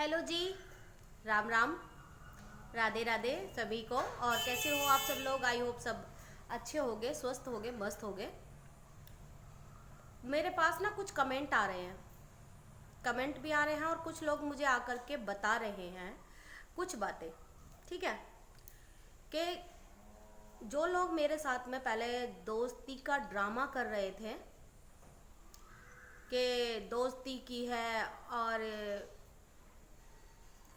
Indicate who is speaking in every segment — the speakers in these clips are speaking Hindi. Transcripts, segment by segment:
Speaker 1: हेलो जी। राम राम। राधे राधे सभी को। और कैसे हो आप सब लोग? आई होप सब अच्छे होगे, स्वस्थ होगे, मस्त होगे। मेरे पास ना कुछ कमेंट आ रहे हैं, कमेंट भी आ रहे हैं और कुछ लोग मुझे आकर के बता रहे हैं कुछ बातें। ठीक है कि जो लोग मेरे साथ में पहले दोस्ती का ड्रामा कर रहे थे कि दोस्ती की है और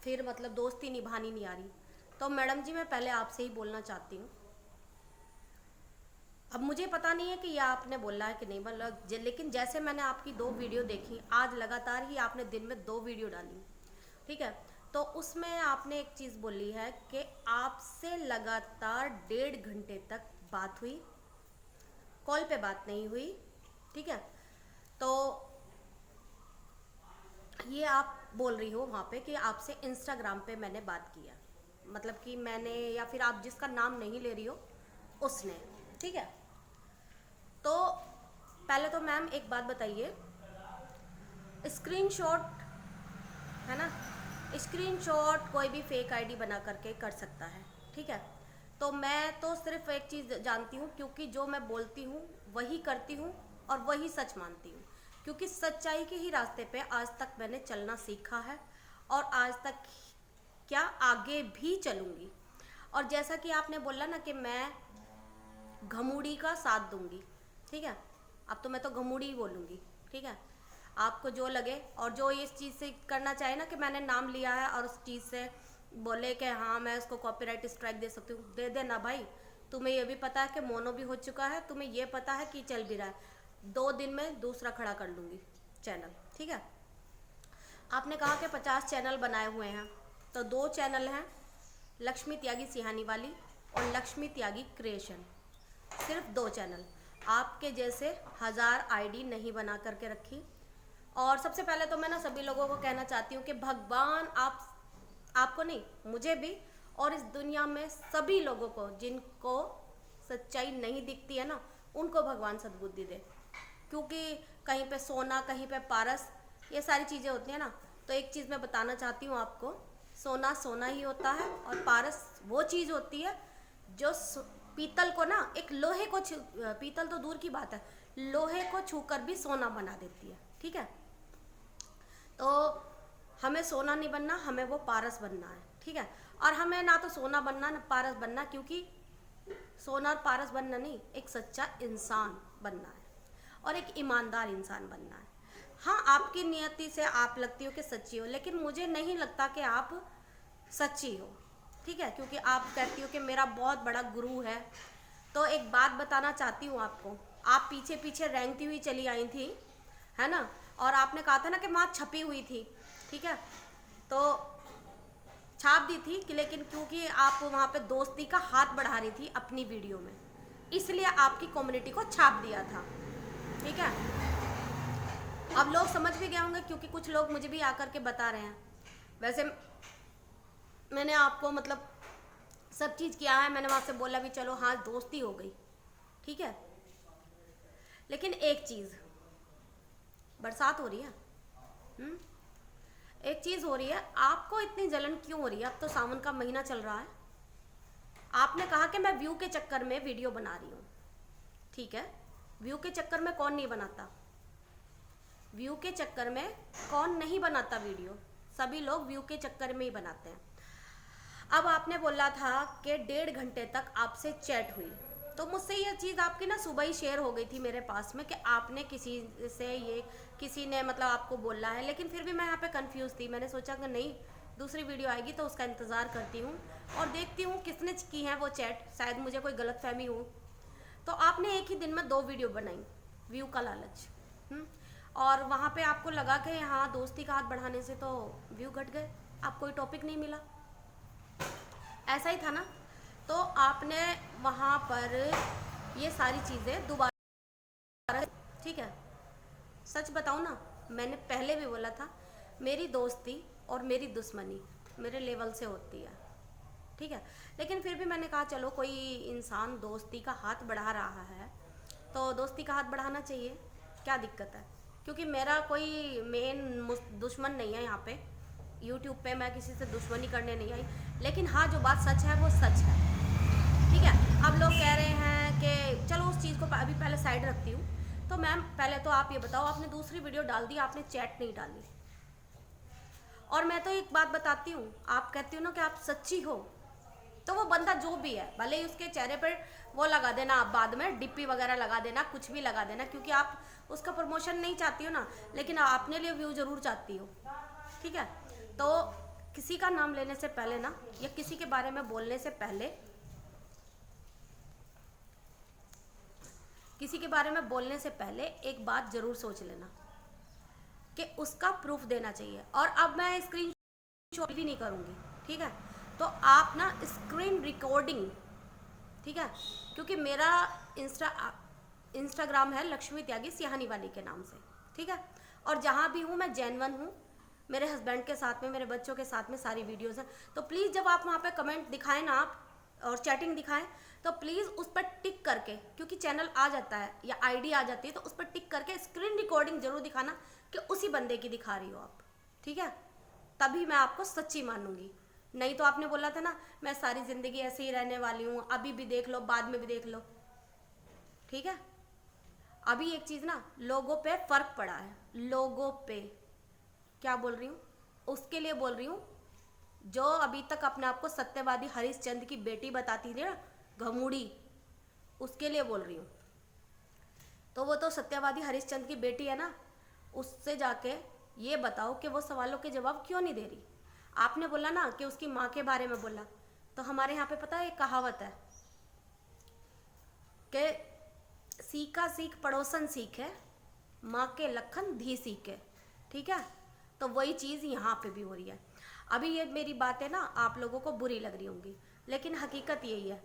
Speaker 1: फिर मतलब दोस्ती निभानी नहीं आ रही, तो मैडम जी मैं पहले आपसे ही बोलना चाहती हूँ। अब मुझे पता नहीं है कि यह आपने बोला है कि नहीं, मतलब लेकिन जैसे मैंने आपकी 2 वीडियो देखी, आज लगातार ही आपने दिन में 2 वीडियो डाली, ठीक है। तो उसमें आपने एक चीज़ बोली है कि आपसे लगातार 1.5 घंटे तक बात हुई, कॉल पे बात नहीं हुई, ठीक है। तो ये आप बोल रही हो वहाँ पे कि आपसे इंस्टाग्राम पे मैंने बात किया, मतलब कि मैंने, या फिर आप जिसका नाम नहीं ले रही हो उसने, ठीक है। तो पहले तो मैम एक बात बताइए, स्क्रीनशॉट है ना, स्क्रीनशॉट कोई भी फेक आईडी बना करके कर सकता है, ठीक है। तो मैं तो सिर्फ एक चीज़ जानती हूँ, क्योंकि जो मैं बोलती हूँ वही करती हूँ और वही सच मानती हूँ, क्योंकि सच्चाई के ही रास्ते पे आज तक मैंने चलना सीखा है और आज तक क्या आगे भी चलूँगी। और जैसा कि आपने बोला ना कि मैं घमूडी का साथ दूंगी, ठीक है। अब तो मैं तो घमूडी ही बोलूँगी, ठीक है। आपको जो लगे और जो इस चीज़ से करना चाहे ना कि मैंने नाम लिया है और उस चीज़ से बोले कि हाँ मैं उसको कॉपीराइट स्ट्राइक दे सकती हूँ, दे देना भाई। तुम्हें ये भी पता है कि मोनो भी हो चुका है, तुम्हें ये पता है कि चल भी रहा है, 2 दिन में दूसरा खड़ा कर लूँगी चैनल, ठीक है। आपने कहा कि 50 चैनल बनाए हुए हैं, तो 2 चैनल हैं, लक्ष्मी त्यागी सिहानी वाली और लक्ष्मी त्यागी क्रिएशन, सिर्फ 2 चैनल। आपके जैसे 1000 आईडी नहीं बना करके रखी। और सबसे पहले तो मैं ना सभी लोगों को कहना चाहती हूँ कि भगवान आपको नहीं, मुझे भी और इस दुनिया में सभी लोगों को जिनको सच्चाई नहीं दिखती है ना, उनको भगवान सद्बुद्धि दे। क्योंकि कहीं पे सोना, कहीं पे पारस, ये सारी चीज़ें होती हैं ना। तो एक चीज़ मैं बताना चाहती हूँ आपको, सोना सोना ही होता है और पारस वो चीज़ होती है जो पीतल को ना, एक लोहे को पीतल तो दूर की बात है, लोहे को छूकर भी सोना बना देती है, ठीक है। तो हमें सोना नहीं बनना, हमें वो पारस बनना है, ठीक है। और हमें ना तो सोना बनना ना पारस बनना, क्योंकि सोना और पारस बनना नहीं, एक सच्चा इंसान बनना है और एक ईमानदार इंसान बनना है। हाँ, आपकी नियति से आप लगती हो कि सच्ची हो, लेकिन मुझे नहीं लगता कि आप सच्ची हो, ठीक है। क्योंकि आप कहती हो कि मेरा बहुत बड़ा गुरु है। तो एक बात बताना चाहती हूँ आपको, आप पीछे पीछे रेंगती हुई चली आई थी, है ना। और आपने कहा था ना कि माँ छपी हुई थी, ठीक है। तो छाप दी थी कि, लेकिन क्योंकि आप वहाँ पे दोस्ती का हाथ बढ़ा रही थी अपनी वीडियो में, इसलिए आपकी कम्युनिटी को छाप दिया था, ठीक है। अब लोग समझ भी गए होंगे, क्योंकि कुछ लोग मुझे भी आकर के बता रहे हैं। वैसे मैंने आपको मतलब सब चीज़ किया है, मैंने वहाँ से बोला भी चलो हाँ दोस्ती हो गई, ठीक है। लेकिन एक चीज़, बरसात हो रही है, हम्म, एक चीज़ हो रही है, आपको इतनी जलन क्यों हो रही है? अब तो सावन का महीना चल रहा है। आपने कहा कि मैं व्यू के चक्कर में वीडियो बना रही हूँ, ठीक है। व्यू के चक्कर में कौन नहीं बनाता? व्यू के चक्कर में कौन नहीं बनाता वीडियो? सभी लोग व्यू के चक्कर में ही बनाते हैं। अब आपने बोला था कि 1.5 घंटे तक आपसे चैट हुई, तो मुझसे ये चीज़ आपकी ना सुबह ही शेयर हो गई थी मेरे पास में कि आपने किसी से, ये किसी ने मतलब आपको बोला है। लेकिन फिर भी मैं यहाँ पे कंफ्यूज थी, मैंने सोचा कि नहीं, दूसरी वीडियो आएगी तो उसका इंतज़ार करती हूँ और देखती हूँ किसने की है वो चैट, शायद मुझे कोई गलतफहमी हो। तो आपने एक ही दिन में 2 वीडियो बनाई, व्यू का लालच, और वहाँ पे आपको लगा कि हाँ दोस्ती का हाथ बढ़ाने से तो व्यू घट गए, आप कोई टॉपिक नहीं मिला, ऐसा ही था ना। तो आपने वहाँ पर ये सारी चीज़ें दोबारा, ठीक है। सच बताऊँ ना, मैंने पहले भी बोला था, मेरी दोस्ती और मेरी दुश्मनी मेरे लेवल से होती है, ठीक है। लेकिन फिर भी मैंने कहा चलो कोई इंसान दोस्ती का हाथ बढ़ा रहा है तो दोस्ती का हाथ बढ़ाना चाहिए, क्या दिक्कत है? क्योंकि मेरा कोई मेन दुश्मन नहीं है यहाँ पे, यूट्यूब पे मैं किसी से दुश्मनी करने नहीं आई, लेकिन हाँ जो बात सच है वो सच है, ठीक है। अब लोग कह रहे हैं कि चलो उस चीज़ को अभी पहले साइड रखती हूँ। तो मैम पहले तो आप ये बताओ, आपने दूसरी वीडियो डाल दी, आपने चैट नहीं डाली। और मैं तो एक बात बताती हूँ, आप कहती हो ना कि आप सच्ची हो, तो वो बंदा जो भी है, भले ही उसके चेहरे पर वो लगा देना, आप बाद में डिप्पी वगैरह लगा देना, कुछ भी लगा देना, क्योंकि आप उसका प्रमोशन नहीं चाहती हो ना, लेकिन अपने लिए व्यू जरूर चाहती हो, ठीक है। तो किसी का नाम लेने से पहले ना, या किसी के बारे में बोलने से पहले, किसी के बारे में बोलने से पहले एक बात जरूर सोच लेना कि उसका प्रूफ देना चाहिए। और अब मैं स्क्रीन शॉट भी नहीं करूँगी, ठीक है। तो आप ना स्क्रीन रिकॉर्डिंग, ठीक है, क्योंकि मेरा इंस्टाग्राम है लक्ष्मी त्यागी सिहानी वाली के नाम से, ठीक है। और जहाँ भी हूँ मैं जेन्युइन हूँ, मेरे हस्बैंड के साथ में, मेरे बच्चों के साथ में सारी वीडियोस हैं। तो प्लीज़ जब आप वहाँ पे कमेंट दिखाएं ना आप, और चैटिंग दिखाएं, तो प्लीज़ उस पर टिक करके, क्योंकि चैनल आ जाता है या आईडी आ जाती है, तो उस पर टिक करके स्क्रीन रिकॉर्डिंग जरूर दिखाना कि उसी बंदे की दिखा रही हो आप, ठीक है। तभी मैं आपको सच्ची मानूंगी। नहीं तो आपने बोला था ना मैं सारी ज़िंदगी ऐसे ही रहने वाली हूँ, अभी भी देख लो, बाद में भी देख लो, ठीक है। अभी एक चीज़ ना, लोगों पे फ़र्क पड़ा है, लोगों पे, क्या बोल रही हूँ, उसके लिए बोल रही हूँ जो अभी तक अपने आप को सत्यवादी हरिश्चंद्र की बेटी बताती थी ना, घमूड़ी, उसके लिए बोल रही हूँ। तो वो तो सत्यवादी हरिश्चंद्र की बेटी है ना, उससे जाके ये बताओ कि वो सवालों के जवाब क्यों नहीं दे रही। आपने बोला ना कि उसकी माँ के बारे में बोला, तो हमारे यहाँ पे पता है एक कहावत है कि सीखा सीख पड़ोसन सीखे, माँ के लखन धी सीखे, ठीक है। तो वही चीज़ यहाँ पे भी हो रही है। अभी ये मेरी बातें ना आप लोगों को बुरी लग रही होंगी, लेकिन हकीकत यही है।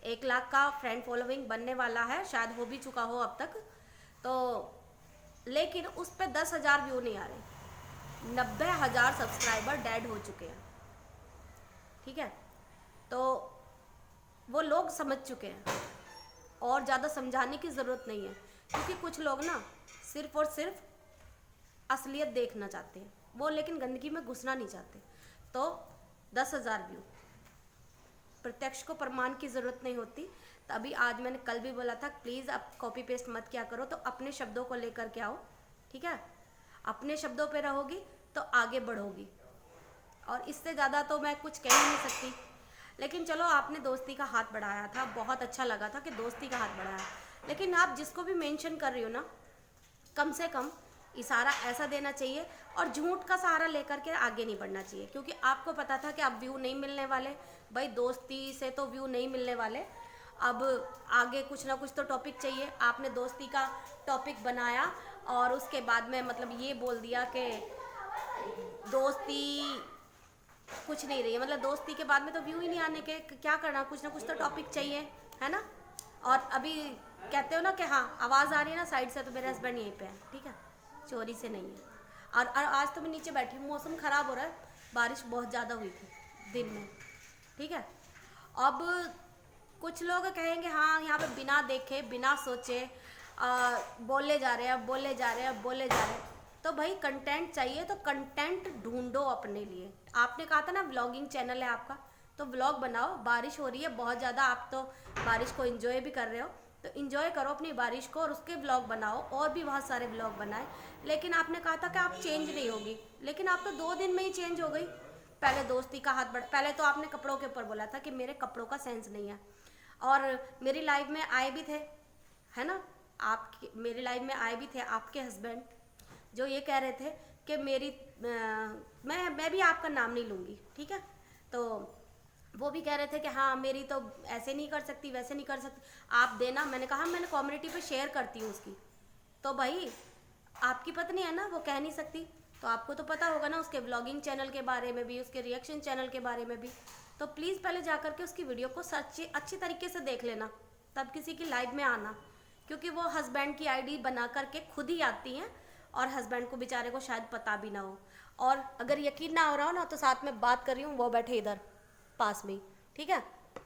Speaker 1: 1 लाख का फ्रेंड फॉलोइंग बनने वाला है, शायद हो भी चुका हो अब तक, तो लेकिन उस पर 10,000 व्यू नहीं आ रहे, 90,000 सब्सक्राइबर डेड हो चुके हैं, ठीक है। तो वो लोग समझ चुके हैं, और ज़्यादा समझाने की ज़रूरत नहीं है, क्योंकि कुछ लोग ना सिर्फ और सिर्फ असलियत देखना चाहते हैं वो, लेकिन गंदगी में घुसना नहीं चाहते। तो 10,000 व्यू, प्रत्यक्ष को प्रमाण की ज़रूरत नहीं होती। तभी आज मैंने कल भी बोला था, प्लीज़ आप कॉपी पेस्ट मत किया करो, तो अपने शब्दों को लेकर के आओ, ठीक है। अपने शब्दों पे रहोगी तो आगे बढ़ोगी, और इससे ज़्यादा तो मैं कुछ कह ही नहीं सकती। लेकिन चलो, आपने दोस्ती का हाथ बढ़ाया था, बहुत अच्छा लगा था कि दोस्ती का हाथ बढ़ाया, लेकिन आप जिसको भी मेंशन कर रही हो ना, कम से कम इशारा ऐसा देना चाहिए, और झूठ का सहारा लेकर के आगे नहीं बढ़ना चाहिए, क्योंकि आपको पता था कि अब व्यू नहीं मिलने वाले, भाई दोस्ती से तो व्यू नहीं मिलने वाले, अब आगे कुछ ना कुछ तो टॉपिक चाहिए। आपने दोस्ती का टॉपिक बनाया और उसके बाद में मतलब ये बोल दिया कि दोस्ती कुछ नहीं रही है, मतलब दोस्ती के बाद में तो व्यू ही नहीं आने के, क्या करना, कुछ ना कुछ तो टॉपिक चाहिए, है ना। और अभी कहते हो ना कि हाँ आवाज़ आ रही है ना साइड से, तो मेरे हस्बैंड यहीं पे है, ठीक है, चोरी से नहीं है। और आज तो मैं नीचे बैठी हूँ, मौसम ख़राब हो रहा है, बारिश बहुत ज़्यादा हुई थी दिन में, ठीक है। अब कुछ लोग कहेंगे हाँ यहाँ पे बिना देखे बिना सोचे बोले जा रहे हैं, बोले जा रहे हैं, बोले जा रहे हैं। तो भाई कंटेंट चाहिए तो कंटेंट ढूंढो अपने लिए। आपने कहा था ना व्लॉगिंग चैनल है आपका, तो व्लॉग बनाओ। बारिश हो रही है बहुत ज़्यादा, आप तो बारिश को एंजॉय भी कर रहे हो, तो एंजॉय करो अपनी बारिश को और उसके व्लॉग बनाओ, और भी बहुत सारे व्लॉग बनाए। लेकिन आपने कहा था कि आप चेंज नहीं होगी, लेकिन आप तो 2 दिन में ही चेंज हो गई। पहले दोस्ती का हाथ बढ़, पहले तो आपने कपड़ों के ऊपर बोला था कि मेरे कपड़ों का सेंस नहीं है, और मेरी लाइफ में आए भी थे, है ना, आप मेरी लाइफ में आए भी थे आपके हस्बैंड, जो ये कह रहे थे कि मेरी मैं भी आपका नाम नहीं लूँगी, ठीक है। तो वो भी कह रहे थे कि हाँ मेरी तो ऐसे नहीं कर सकती, वैसे नहीं कर सकती, आप देना। मैंने कहा मैंने कम्युनिटी पे शेयर करती हूँ उसकी, तो भाई आपकी पत्नी है ना, वो कह नहीं सकती, तो आपको तो पता होगा ना उसके ब्लॉगिंग चैनल के बारे में भी, उसके रिएक्शन चैनल के बारे में भी। तो प्लीज़ पहले जा कर के उसकी वीडियो को अच्छी तरीके से देख लेना, तब किसी की लाइव में आना, क्योंकि वो हस्बैंड की आईडी बना करके खुद ही आती हैं, और हस्बैंड को बेचारे को शायद पता भी ना हो। और अगर यकीन ना हो रहा हो ना, तो साथ में बात कर रही हूँ, वो बैठे इधर पास में ही, ठीक है।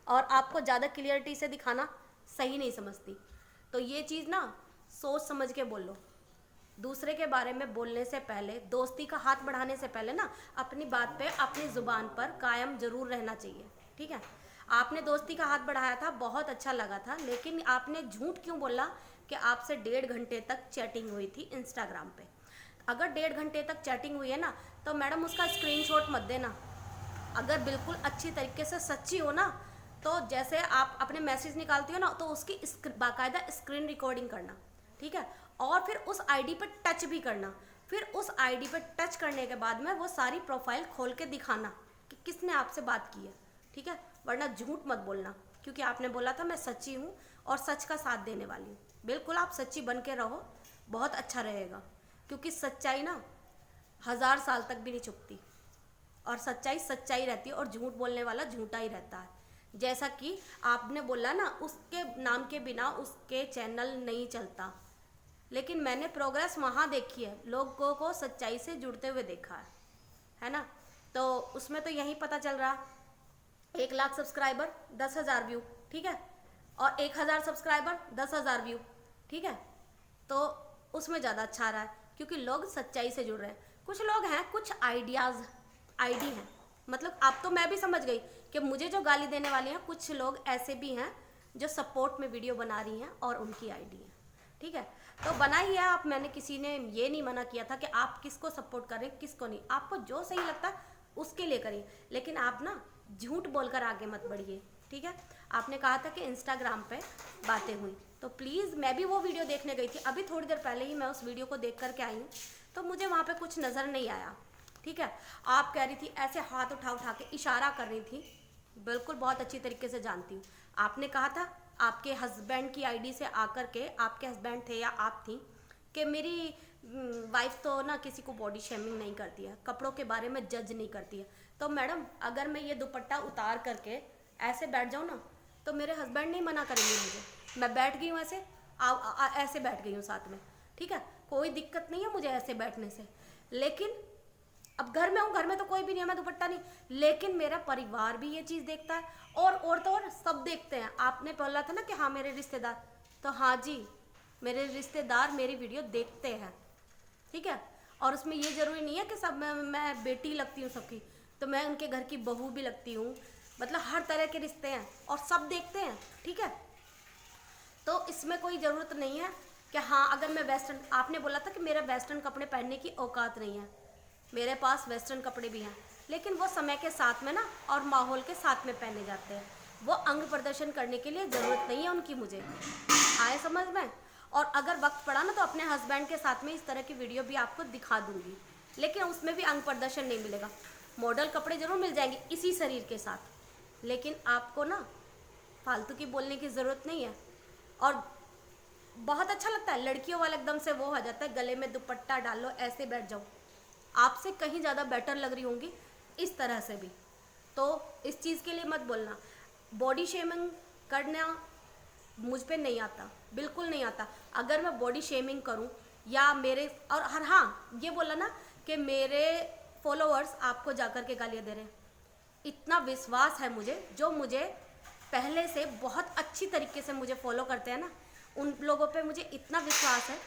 Speaker 1: और आपको ज़्यादा क्लियरिटी से दिखाना सही नहीं समझती, तो ये चीज़ ना सोच समझ के बोलो, दूसरे के बारे में बोलने से पहले, दोस्ती का हाथ बढ़ाने से पहले ना अपनी बात पे, अपनी ज़ुबान पर कायम ज़रूर रहना चाहिए, ठीक है। आपने दोस्ती का हाथ बढ़ाया था, बहुत अच्छा लगा था, लेकिन आपने झूठ क्यों बोला कि आपसे 1.5 घंटे तक चैटिंग हुई थी इंस्टाग्राम पे। अगर 1.5 घंटे तक चैटिंग हुई है ना, तो मैडम उसका स्क्रीनशॉट मत देना। अगर बिल्कुल अच्छी तरीके से सच्ची हो ना, तो जैसे आप अपने मैसेज निकालती हो ना, तो उसकी बाकायदा स्क्रीन रिकॉर्डिंग करना, ठीक है। और फिर उस आईडी पर टच भी करना। फिर उस आईडी पर टच करने के बाद में वो सारी प्रोफाइल खोल के दिखाना कि किसने आपसे बात की है, ठीक है। वरना झूठ मत बोलना, क्योंकि आपने बोला था मैं सच्ची हूँ और सच का साथ देने वाली हूँ। बिल्कुल आप सच्ची बन के रहो, बहुत अच्छा रहेगा, क्योंकि सच्चाई ना 1000 साल तक भी नहीं छुपती, और सच्चाई सच्चाई रहती है, और झूठ बोलने वाला झूठा ही रहता है। जैसा कि आपने बोला ना, उसके नाम के बिना उसके चैनल नहीं चलता, लेकिन मैंने प्रोग्रेस वहाँ देखी है, लोगों को सच्चाई से जुड़ते हुए देखा है ना। तो उसमें तो यही पता चल रहा, 1 लाख सब्सक्राइबर 10,000 व्यू, ठीक है, और 1,000 सब्सक्राइबर 10,000 व्यू, ठीक है। तो उसमें ज़्यादा अच्छा आ रहा है, क्योंकि लोग सच्चाई से जुड़ रहे हैं। कुछ लोग हैं, कुछ आईडी हैं, मतलब अब तो मैं भी समझ गई कि मुझे जो गाली देने वाले हैं, कुछ लोग ऐसे भी हैं जो सपोर्ट में वीडियो बना रही हैं और उनकी आईडी है, ठीक है। तो बनाई है आप, मैंने किसी ने ये नहीं मना किया था कि आप किसको सपोर्ट करें किसको नहीं, आपको जो सही लगता है उसके लिए करिए, लेकिन आप ना झूठ बोलकर आगे मत बढ़िए, ठीक है। आपने कहा था कि इंस्टाग्राम पे बातें हुई, तो प्लीज़, मैं भी वो वीडियो देखने गई थी, अभी थोड़ी देर पहले ही मैं उस वीडियो को देख करके आई हूँ, तो मुझे वहाँ पे कुछ नज़र नहीं आया, ठीक है। आप कह रही थी, ऐसे हाथ उठा उठा के इशारा कर रही थी, बिल्कुल बहुत अच्छी तरीके से जानती हूँ। आपने कहा था आपके हस्बैंड की आईडी से आकर के, आपके हस्बैंड थे या आप थी, कि मेरी वाइफ तो ना किसी को बॉडी शेमिंग नहीं करती है, कपड़ों के बारे में जज नहीं करती है। तो मैडम, अगर मैं ये दुपट्टा उतार करके ऐसे बैठ जाऊँ ना, तो मेरे हस्बैंड नहीं मना करेंगे मुझे। मैं बैठ गई हूँ ऐसे, ऐसे बैठ गई हूँ साथ में, ठीक है, कोई दिक्कत नहीं है मुझे ऐसे बैठने से। लेकिन अब घर में हूँ, घर में तो कोई भी नहीं है, मैं दुपट्टा नहीं, लेकिन मेरा परिवार भी ये चीज़ देखता है, और तो और सब देखते हैं। आपने बोला था ना कि हाँ मेरे रिश्तेदार, तो हाँ जी, मेरे रिश्तेदार मेरी वीडियो देखते हैं, ठीक है। और उसमें ये ज़रूरी नहीं है कि सब मैं बेटी लगती हूँ सबकी, तो मैं उनके घर की बहू भी लगती हूँ, मतलब हर तरह के रिश्ते हैं और सब देखते हैं, ठीक है। तो इसमें कोई ज़रूरत नहीं है कि हाँ अगर मैं वेस्टर्न, आपने बोला था कि मेरा वेस्टर्न कपड़े पहनने की औकात नहीं है, मेरे पास वेस्टर्न कपड़े भी हैं, लेकिन वो समय के साथ में ना और माहौल के साथ में पहने जाते हैं, वो अंग प्रदर्शन करने के लिए ज़रूरत नहीं है उनकी, मुझे आए समझ में। और अगर वक्त पड़ा ना, तो अपने हस्बैंड के साथ में इस तरह की वीडियो भी आपको दिखा दूंगी, लेकिन उसमें भी अंग प्रदर्शन नहीं मिलेगा, मॉडल कपड़े ज़रूर मिल जाएंगे इसी शरीर के साथ, लेकिन आपको ना फालतू की बोलने की ज़रूरत नहीं है। और बहुत अच्छा लगता है, लड़कियों वाला एकदम से वो आ जाता है, गले में दुपट्टा डाल लो ऐसे बैठ जाओ, आपसे कहीं ज़्यादा बेटर लग रही होंगी इस तरह से भी। तो इस चीज़ के लिए मत बोलना, बॉडी शेमिंग करना मुझ पे नहीं आता, बिल्कुल नहीं आता। अगर मैं बॉडी शेमिंग करूं या मेरे, और हर हाँ ये बोला ना कि मेरे फॉलोअर्स आपको जाकर के गालियाँ दे रहे हैं, इतना विश्वास है मुझे, जो मुझे पहले से बहुत अच्छी तरीके से मुझे फॉलो करते हैं ना, उन लोगों पे मुझे इतना विश्वास है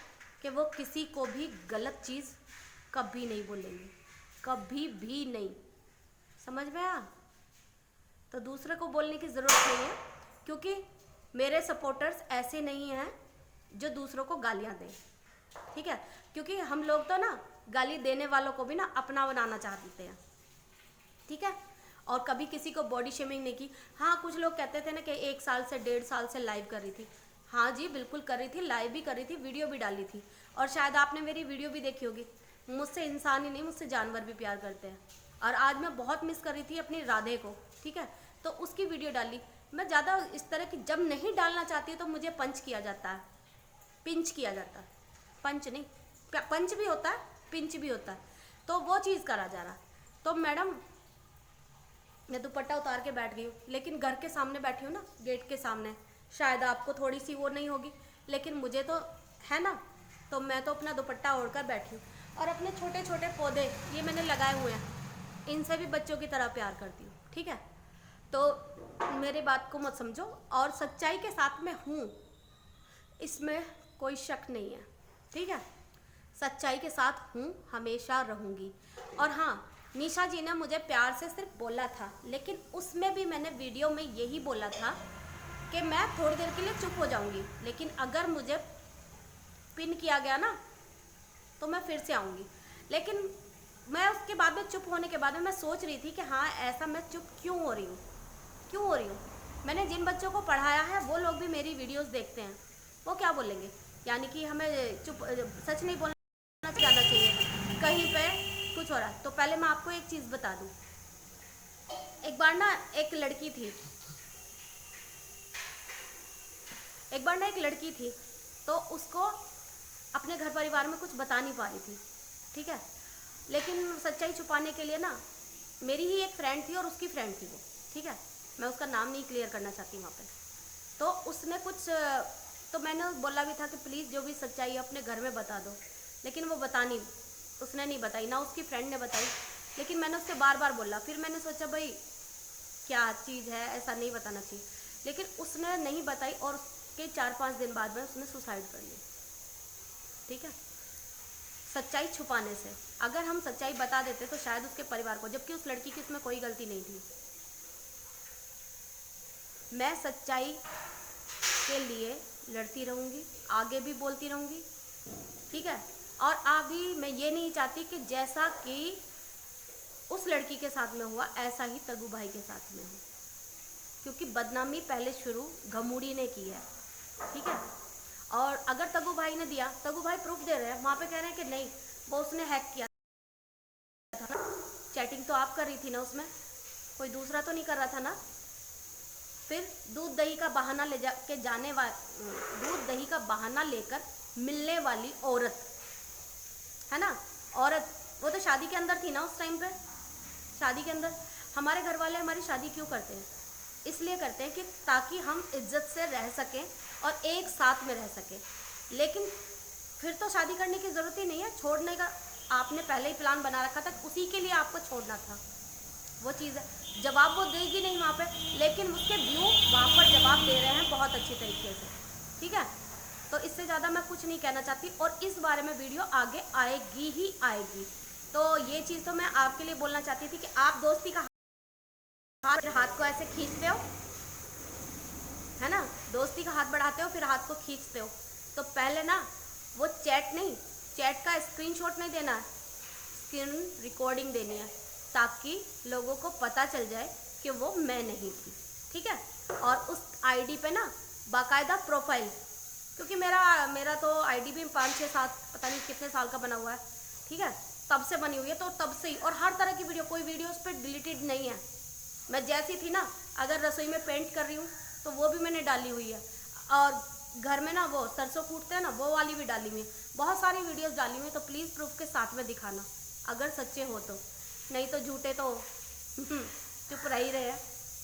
Speaker 1: कि वो किसी को भी गलत चीज़ कभी नहीं बोलेंगे, कभी भी नहीं, समझ में आया। तो दूसरे को बोलने की ज़रूरत नहीं है, क्योंकि मेरे सपोर्टर्स ऐसे नहीं हैं जो दूसरों को गालियाँ दें, ठीक है। क्योंकि हम लोग तो ना गाली देने वालों को भी ना अपना बनाना चाहते हैं, ठीक है। और कभी किसी को बॉडी शेमिंग नहीं की। हाँ कुछ लोग कहते थे ना कि 1 साल से 1.5 साल से लाइव कर रही थी, हाँ जी बिल्कुल कर रही थी, लाइव भी कर रही थी, वीडियो भी डाली थी, और शायद आपने मेरी वीडियो भी देखी होगी। मुझसे इंसान ही नहीं, मुझसे जानवर भी प्यार करते हैं। और आज मैं बहुत मिस कर रही थी अपनी राधे को, ठीक है, तो उसकी वीडियो डाली। मैं ज़्यादा इस तरह की जब नहीं डालना चाहती तो मुझे पंच किया जाता है, पिंच किया जाता है, पंच नहीं, पंच भी होता है पिंच भी होता है, तो वो चीज़ करा जा रहा। तो मैडम मैं दुपट्टा उतार के बैठ गई हूँ, लेकिन घर के सामने बैठी हूँ ना, गेट के सामने, शायद आपको थोड़ी सी वो नहीं होगी, लेकिन मुझे तो है ना, तो मैं तो अपना दुपट्टा ओढ़ कर बैठी हूँ। और अपने छोटे छोटे पौधे ये मैंने लगाए हुए हैं, इनसे भी बच्चों की तरह प्यार करती हूँ, ठीक है। तो मेरी बात को मत समझो, और सच्चाई के साथ में हूँ, इसमें कोई शक नहीं है, ठीक है। सच्चाई के साथ हूँ, हमेशा रहूँगी। और हाँ, निशा जी ने मुझे प्यार से सिर्फ बोला था, लेकिन उसमें भी मैंने वीडियो में यही बोला था कि मैं थोड़ी देर के लिए चुप हो जाऊँगी, लेकिन अगर मुझे पिन किया गया ना तो मैं फिर से आऊँगी। लेकिन मैं उसके बाद में, चुप होने के बाद में मैं सोच रही थी कि हाँ, ऐसा मैं चुप क्यों हो रही हूँ, क्यों हो रही हूँ। मैंने जिन बच्चों को पढ़ाया है वो लोग भी मेरी वीडियोस देखते हैं, वो क्या बोलेंगे, यानी कि हमें चुप, सच नहीं बोलना जाना चाहिए, कहीं पे कुछ हो रहा है। तो पहले मैं आपको एक चीज़ बता दूँ। एक बार ना एक लड़की थी, तो उसको अपने घर परिवार में कुछ बता नहीं पा रही थी, ठीक है। लेकिन सच्चाई छुपाने के लिए ना, मेरी ही एक फ्रेंड थी और उसकी फ्रेंड थी वो, ठीक है, मैं उसका नाम नहीं क्लियर करना चाहती वहाँ पे। तो उसने कुछ, तो मैंने बोला भी था कि प्लीज़ जो भी सच्चाई है अपने घर में बता दो, लेकिन वो उसने नहीं बताई, ना उसकी फ्रेंड ने बताई। लेकिन मैंने उससे बार बार बोला, फिर मैंने सोचा भाई क्या चीज़ है, ऐसा नहीं बताना चाहिए, लेकिन उसने नहीं बताई और उसके 4-5 दिन बाद में उसने सुसाइड कर ली, ठीक है, सच्चाई छुपाने से। अगर हम सच्चाई बता देते तो शायद उसके परिवार को, जबकि उस लड़की की उसमें कोई गलती नहीं थी। मैं सच्चाई के लिए लड़ती रहूँगी, आगे भी बोलती रहूँगी, ठीक है। और अभी मैं ये नहीं चाहती कि जैसा कि उस लड़की के साथ में हुआ ऐसा ही तगू भाई के साथ में हो, क्योंकि बदनामी पहले शुरू घमूड़ी ने की है, ठीक है। और अगर तगू भाई ने दिया, तगू भाई प्रूफ दे रहे हैं, वहाँ पे कह रहे हैं कि नहीं वो उसने हैक किया था ना, चैटिंग तो आप कर रही थी ना, उसमें कोई दूसरा तो नहीं कर रहा था ना। फिर दूध दही का बहाना ले जा के दूध दही का बहाना लेकर मिलने वाली औरत है ना, औरत, वो तो शादी के अंदर थी ना उस टाइम पे। शादी के अंदर हमारे घर वाले हमारी शादी क्यों करते हैं, इसलिए करते हैं कि ताकि हम इज्जत से रह सकें और एक साथ में रह सकें। लेकिन फिर तो शादी करने की ज़रूरत ही नहीं है, छोड़ने का आपने पहले ही प्लान बना रखा था, उसी के लिए आपको छोड़ना था। वो चीज़ है, जवाब वो देगी नहीं वहाँ पे, लेकिन उसके व्यू वहाँ पर जवाब दे रहे हैं बहुत अच्छी तरीके से, ठीक है। तो इससे ज़्यादा मैं कुछ नहीं कहना चाहती, और इस बारे में वीडियो आगे आएगी ही आएगी। तो ये चीज़ तो मैं आपके लिए बोलना चाहती थी कि आप दोस्ती का हाथ को ऐसे खींचते हो, है ना, दोस्ती का हाथ बढ़ाते हो फिर हाथ को खींचते हो। तो पहले ना वो चैट का स्क्रीनशॉट नहीं देना है, स्क्रीन रिकॉर्डिंग देनी है, ताकि लोगों को पता चल जाए कि वो मैं नहीं थी, ठीक है। और उस आईडी पे ना बाकायदा प्रोफाइल, क्योंकि मेरा तो आईडी भी 5-6-7 पता नहीं कितने साल का बना हुआ है, ठीक है, तब से बनी हुई है, तो तब से ही, और हर तरह की वीडियो, कोई वीडियो उस पर डिलीटेड नहीं है। मैं जैसी थी ना, अगर रसोई में पेंट कर रही हूँ तो वो भी मैंने डाली हुई है, और घर में ना वो सरसों कूटते हैं ना, वो वाली भी डाली हुई है, बहुत सारी वीडियोस डाली हुई है। तो प्लीज़ प्रूफ के साथ में दिखाना अगर सच्चे हो तो, नहीं तो झूठे तो चुप रह ही रहे हैं।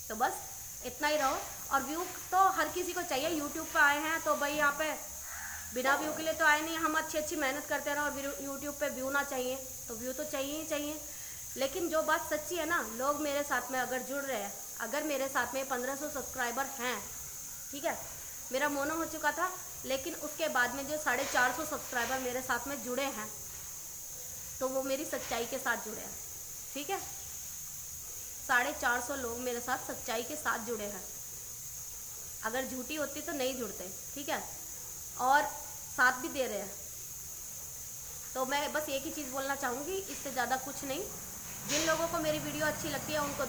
Speaker 1: तो बस इतना ही रहो, और व्यू तो हर किसी को चाहिए। यूट्यूब पे आए हैं तो भाई यहाँ पे बिना व्यू के लिए तो आए नहीं, हम अच्छी मेहनत करते रहो और यूट्यूब पे व्यू ना चाहिए तो व्यू तो चाहिए ही चाहिए। लेकिन जो बात सच्ची है ना, लोग मेरे साथ में अगर जुड़ रहे हैं, अगर मेरे साथ में 1500 सब्सक्राइबर हैं, ठीक है, मेरा मोनो हो चुका था, लेकिन उसके बाद में जो 450 सब्सक्राइबर मेरे साथ में जुड़े हैं, तो वो मेरी सच्चाई के साथ जुड़े हैं, ठीक है। 450 लोग मेरे साथ सच्चाई के साथ जुड़े हैं, अगर झूठी होती तो नहीं जुड़ते, ठीक है, और साथ भी दे रहे हैं। तो मैं बस एक ही चीज़ बोलना चाहूँगी, इससे ज़्यादा कुछ नहीं। जिन लोगों को मेरी वीडियो अच्छी लगती है उनको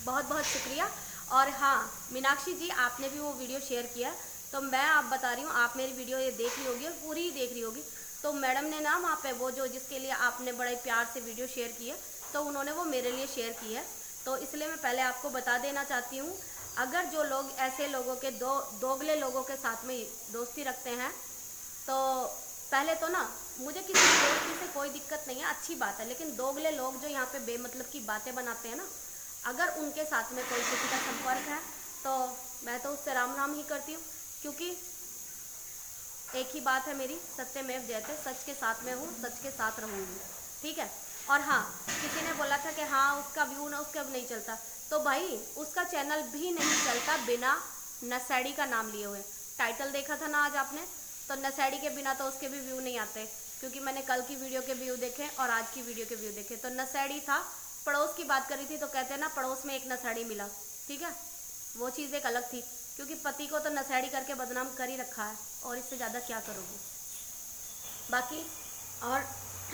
Speaker 1: बहुत बहुत शुक्रिया। और हाँ, मीनाक्षी जी आपने भी वो वीडियो शेयर किया, तो मैं आप बता रही हूँ, आप मेरी वीडियो ये देख रही होगी, पूरी ही देख रही होगी, तो मैडम ने ना वहाँ पे वो जो जिसके लिए आपने बड़े प्यार से वीडियो शेयर की है, तो उन्होंने वो मेरे लिए शेयर की है। तो इसलिए मैं पहले आपको बता देना चाहती हूँ, अगर जो लोग ऐसे लोगों के दोगले लोगों के साथ में दोस्ती रखते हैं, तो पहले तो ना मुझे किसी दोस्ती से कोई दिक्कत नहीं है, अच्छी बात है, लेकिन दोगले लोग जो यहाँ पे बेमतलब की बातें बनाते हैं ना, अगर उनके साथ में कोई किसी का संपर्क है तो मैं तो उससे राम राम ही करती हूँ, क्योंकि एक ही बात है मेरी, सत्यमेव जयते, सच के साथ में हूँ, सच के साथ रहूँगी, ठीक है। और हाँ, किसी ने बोला था कि हाँ उसका व्यू ना उसका नहीं चलता, तो भाई उसका चैनल भी नहीं चलता बिना नशेड़ी का नाम लिए हुए। टाइटल देखा था ना आज आपने, तो नशेड़ी के बिना तो उसके भी व्यू नहीं आते, क्योंकि मैंने कल की वीडियो के व्यू देखे और आज की वीडियो के व्यू देखे। तो नशेड़ी था, पड़ोस की बात करी थी, तो कहते हैं ना पड़ोस में एक नशेड़ी मिला, ठीक है, वो चीज़ एक अलग थी, क्योंकि पति को तो नशेड़ी करके बदनाम कर ही रखा है, और इससे ज़्यादा क्या करोगे। बाकी और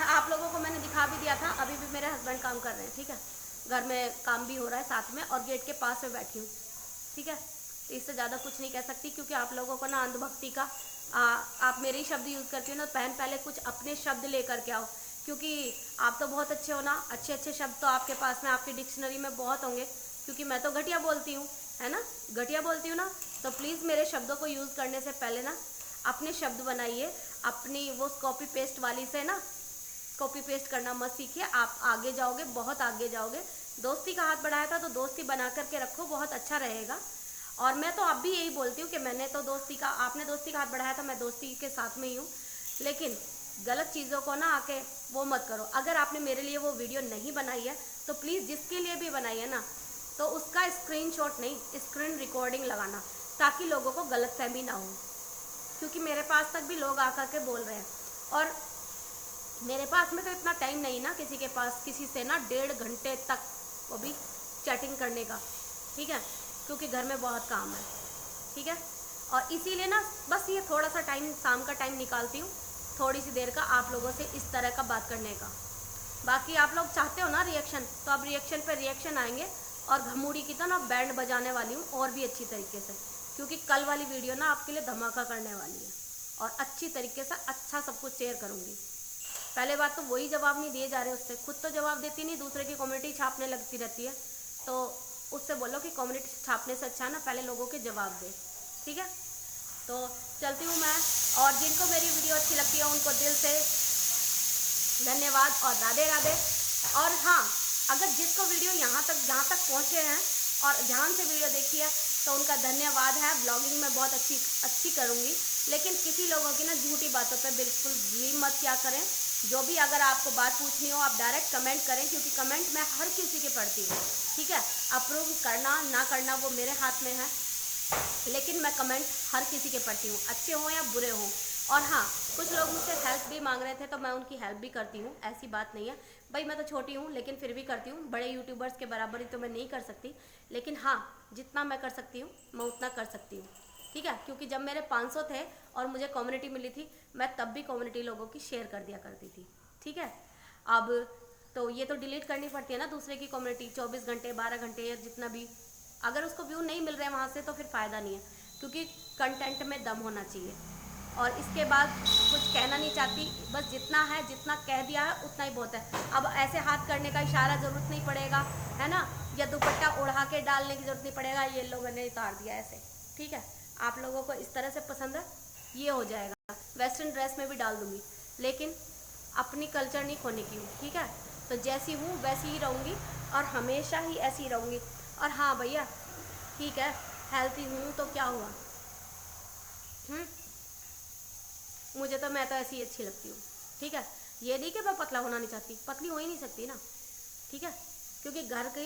Speaker 1: आप लोगों को मैंने दिखा भी दिया था, अभी भी मेरे हस्बैंड काम कर रहे हैं, ठीक है, घर में काम भी हो रहा है साथ में, और गेट के पास में बैठी हूँ, ठीक है। तो इससे ज़्यादा कुछ नहीं कह सकती, क्योंकि आप लोगों को ना अंधभक्ति का आप मेरे ही शब्द यूज़ करती हो ना, पहले कुछ अपने शब्द लेकर के आओ, क्योंकि आप तो बहुत अच्छे हो ना, अच्छे अच्छे शब्द तो आपके पास में, आपकी डिक्शनरी में बहुत होंगे, क्योंकि मैं तो घटिया बोलती हूँ, है ना, घटिया बोलती हूँ ना। तो प्लीज़ मेरे शब्दों को यूज़ करने से पहले ना अपने शब्द बनाइए, अपनी वो कॉपी पेस्ट वाली से ना कॉपी पेस्ट करना मत सीखिए, आप आगे जाओगे, बहुत आगे जाओगे। दोस्ती का हाथ बढ़ाया था तो दोस्ती बना करके रखो, बहुत अच्छा रहेगा। और मैं तो अब भी यही बोलती हूँ कि मैंने तो आपने दोस्ती का हाथ बढ़ाया था, मैं दोस्ती के साथ में ही हूँ, लेकिन गलत चीज़ों को ना आके वो मत करो। अगर आपने मेरे लिए वो वीडियो नहीं बनाई है तो प्लीज़ जिसके लिए भी बनाई है ना, तो उसका स्क्रीनशॉट नहीं, स्क्रीन रिकॉर्डिंग लगाना, ताकि लोगों को गलतफहमी ना हो, क्योंकि मेरे पास तक भी लोग आकर के बोल रहे हैं, और मेरे पास में तो इतना टाइम नहीं ना किसी के पास, किसी से ना 1.5 घंटे तक वो भी चैटिंग करने का, ठीक है, क्योंकि घर में बहुत काम है, ठीक है। और इसीलिए ना बस ये थोड़ा सा टाइम, शाम का टाइम निकालती हूँ, थोड़ी सी देर का आप लोगों से इस तरह का बात करने का। बाकी आप लोग चाहते हो ना रिएक्शन, तो अब रिएक्शन पे रिएक्शन आएंगे, और घमूड़ी की तो ना बैंड बजाने वाली हूँ और भी अच्छी तरीके से, क्योंकि कल वाली वीडियो ना आपके लिए धमाका करने वाली है, और अच्छी तरीके से अच्छा सब कुछ शेयर करूँगी। पहले बात तो वही जवाब नहीं दिए जा रहे, उससे खुद तो जवाब देती नहीं, दूसरे की कम्युनिटी छापने लगती रहती है, तो उससे बोलो कि कम्युनिटी छापने से अच्छा ना पहले लोगों के जवाब दे, ठीक है। तो चलती हूँ मैं, और जिनको मेरी वीडियो अच्छी लगती है उनको दिल से धन्यवाद और राधे राधे। और हाँ, अगर जिसको वीडियो जहाँ तक पहुँचे हैं और ध्यान से वीडियो देखी है तो उनका धन्यवाद है। ब्लॉगिंग में बहुत अच्छी करूँगी, लेकिन किसी लोगों की ना झूठी बातों पे बिल्कुल भी मत क्या करें। जो भी अगर आपको बात पूछनी हो आप डायरेक्ट कमेंट करें, क्योंकि कमेंट मैं हर किसी के पढ़ती हूँ, ठीक है। अप्रूव करना ना करना वो मेरे हाथ में है, लेकिन मैं कमेंट हर किसी के पढ़ती हूँ, अच्छे हों या बुरे हों। और हाँ, कुछ लोग मुझसे हेल्प भी मांग रहे थे तो मैं उनकी हेल्प भी करती हूँ, ऐसी बात नहीं है भाई, मैं तो छोटी हूँ लेकिन फिर भी करती हूँ। बड़े यूट्यूबर्स के बराबरी तो मैं नहीं कर सकती, लेकिन हाँ, जितना मैं कर सकती हूँ मैं उतना कर सकती हूँ, ठीक है। क्योंकि जब मेरे 500 थे और मुझे कम्युनिटी मिली थी, मैं तब भी कम्युनिटी लोगों की शेयर कर दिया करती थी, ठीक है। अब तो ये तो डिलीट करनी पड़ती है ना दूसरे की कम्युनिटी, 24 घंटे 12 घंटे या जितना भी, अगर उसको व्यू नहीं मिल रहे हैं वहाँ से तो फिर फ़ायदा नहीं है, क्योंकि कंटेंट में दम होना चाहिए। और इसके बाद कुछ कहना नहीं चाहती, बस जितना है, जितना कह दिया है उतना ही बहुत है। अब ऐसे हाथ करने का इशारा ज़रूरत नहीं पड़ेगा, है ना, या दुपट्टा उड़ा के डालने की ज़रूरत नहीं पड़ेगा, ये लोगों ने उतार दिया ऐसे, ठीक है। आप लोगों को इस तरह से पसंद है, ये हो जाएगा। वेस्टर्न ड्रेस में भी डाल दूँगी, लेकिन अपनी कल्चर नहीं खोने की हूँ, ठीक है। तो जैसी हूँ वैसी ही रहूँगी और हमेशा ही ऐसी रहूँगी। और हाँ भैया, ठीक है, हेल्थी हूँ तो क्या हुआ, मैं तो ऐसी ही अच्छी लगती हूँ, ठीक है। ये नहीं कि मैं पतला होना नहीं चाहती, पतली हो ही नहीं सकती ना, ठीक है, क्योंकि घर के,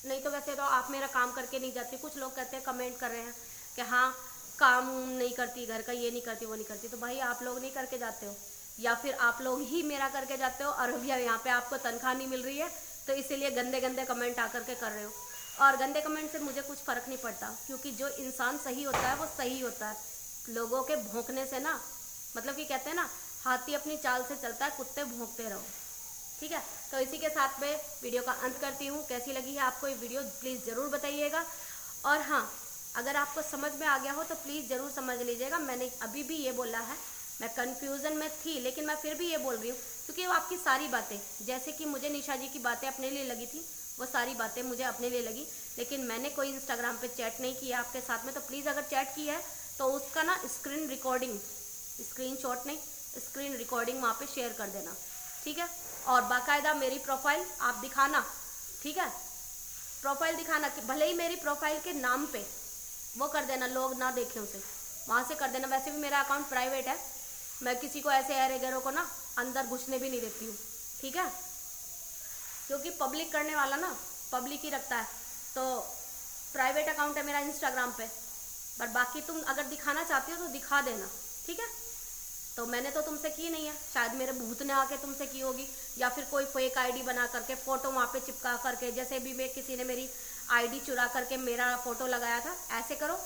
Speaker 1: नहीं तो वैसे तो आप मेरा काम करके नहीं जाती। कुछ लोग कहते हैं, कमेंट कर रहे हैं कि हाँ काम नहीं करती, घर का ये नहीं करती वो नहीं करती, तो भाई आप लोग नहीं करके जाते हो, या फिर आप लोग ही मेरा करके जाते हो, और भैया यहाँ पे आपको तनख्वाह नहीं मिल रही है तो इसीलिए गंदे गंदे कमेंट आकर के कर रहे हो। और गंदे कमेंट से मुझे कुछ फ़र्क नहीं पड़ता, क्योंकि जो इंसान सही होता है वो सही होता है। लोगों के भौंकने से ना, मतलब कि कहते हैं ना, हाथी अपनी चाल से चलता है, कुत्ते भौंकते रहो, ठीक है। तो इसी के साथ में वीडियो का अंत करती हूँ। कैसी लगी है आपको ये वीडियो प्लीज़ ज़रूर बताइएगा। और हाँ, अगर आपको समझ में आ गया हो तो प्लीज़ ज़रूर समझ लीजिएगा। मैंने अभी भी ये बोला है, मैं कन्फ्यूज़न में थी, लेकिन मैं फिर भी ये बोल रही हूँ, क्योंकि वो आपकी सारी बातें, जैसे कि मुझे निशा जी की बातें अपने लिए लगी थी, वो सारी बातें मुझे अपने लिए लगी, लेकिन मैंने कोई इंस्टाग्राम पे चैट नहीं किया आपके साथ में। तो प्लीज़ अगर चैट की है तो उसका ना स्क्रीन रिकॉर्डिंग, स्क्रीनशॉट नहीं, स्क्रीन रिकॉर्डिंग वहाँ पे शेयर कर देना, ठीक है। और बाकायदा मेरी प्रोफाइल आप दिखाना, ठीक है, प्रोफाइल दिखाना, कि भले ही मेरी प्रोफाइल के नाम पे वो कर देना, लोग ना देखें उसे, वहाँ से कर देना। वैसे भी मेरा अकाउंट प्राइवेट है, मैं किसी को ऐसे एरेगरों को ना अंदर घुसने भी नहीं देती हूँ, ठीक है, क्योंकि पब्लिक करने वाला ना पब्लिक ही रखता है। तो प्राइवेट अकाउंट है मेरा इंस्टाग्राम पे, पर बाकी तुम अगर दिखाना चाहती हो तो दिखा देना, ठीक है। ठीक है। तो मैंने तो तुमसे की नहीं है, शायद मेरे भूत ने आके तुमसे की होगी, या फिर कोई फेक आईडी बना करके फोटो वहाँ पे चिपका करके, जैसे भी मैं किसी ने मेरी आईडी चुरा करके मेरा फोटो लगाया था, ऐसे करो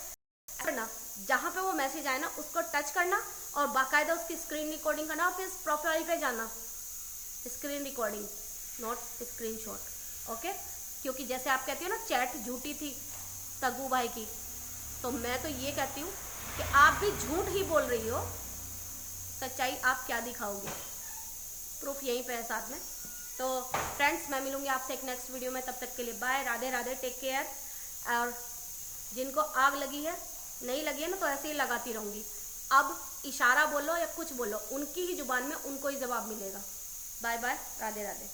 Speaker 1: ना, जहाँ पे वो मैसेज आए ना उसको टच करना और बाकायदा उसकी स्क्रीन रिकॉर्डिंग करना और फिर प्रोफाइल पे जाना, screen recording not screenshot, okay. क्योंकि जैसे आप कहती हो ना चैट झूठी थी तगू भाई की, तो मैं तो ये कहती हूँ कि आप भी झूठ ही बोल रही हो, सच्चाई आप क्या दिखाओगे, प्रूफ यहीं पे है साथ में। तो फ्रेंड्स मैं मिलूंगी आपसे एक नेक्स्ट वीडियो में, तब तक के लिए bye, Radhe Radhe, take care. और जिनको आग लगी है, नहीं लगी है ना, तो ऐसे ही लगाती रहूँगी। अब इशारा बोलो या कुछ बोलो, उनकी ही जुबान में उनको ही जवाब मिलेगा। Bye bye, Radhe Radhe.